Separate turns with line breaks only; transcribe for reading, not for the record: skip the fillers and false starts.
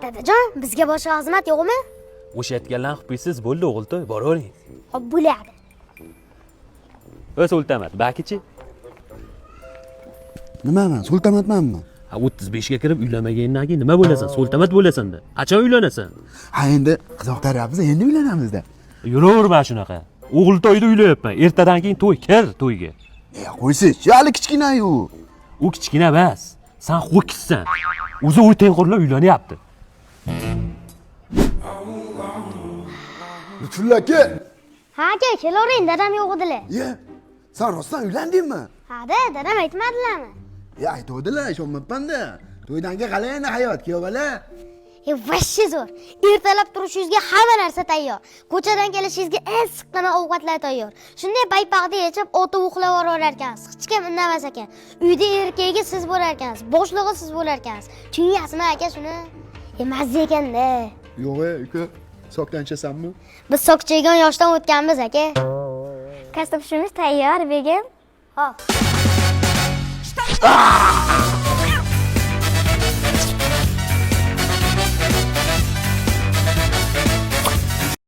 Dadajon, bizga boshqa xizmat yo'qmi?
O'sha aytganlarni qilib qo'ysiz bo'ldi o'g'iltoy, boravering.
Xo'p, bo'ladi.
Sultamat, bakichi.
Nimaman? Sultamatmanmi?
35 ga kirib uylanmagandan keyin nima bo'lasan? Sultamat bo'lasan-da. Qachon uylanasan?
Ha, endi qizoqtaryapmiz, endi uylanamiz-da.
Yuraverma shunaqa. O'g'iltoyda uylayapman. Ertadan keyin to'y, kir to'yga.
Qo'ysiz, hali kichkina-yu.
U kichkina emas. Sen ho'kizsan. O'zi o'y tengqurlar uylanyapti.
Lutfulla aka.
Ha, aka, kelavering, dadam yo'q edilar.
Ye. Sen rostdan uylandingmi?
Ha-da, dadam aytmadilarmi?
Aytuvdilar, ishonmabman-da. To'ydan keyin qalay endi hayot, kuyovbola?
Vashshi zo'r. Ertalab turishingizga hamma narsa tayyor. Ko'chadan kelishingizga eng siqqina ovqatlar tayyor. Shunday paypaqda yechib, o'tib uxlab orar ekansiz. Hech kim indamas ekan. Uyda erkagi siz bo'lar ekansiz, boshlig'i siz bo'lar ekansiz. Tushunasizmi aka shuni? Mazza ekanda.
Yo'q, aka. Sokdan ichasanmi?
Biz sokchaygan yoshdan o'tganmiz aka.
Kasb ishimiz tayyor, begim.
Hop.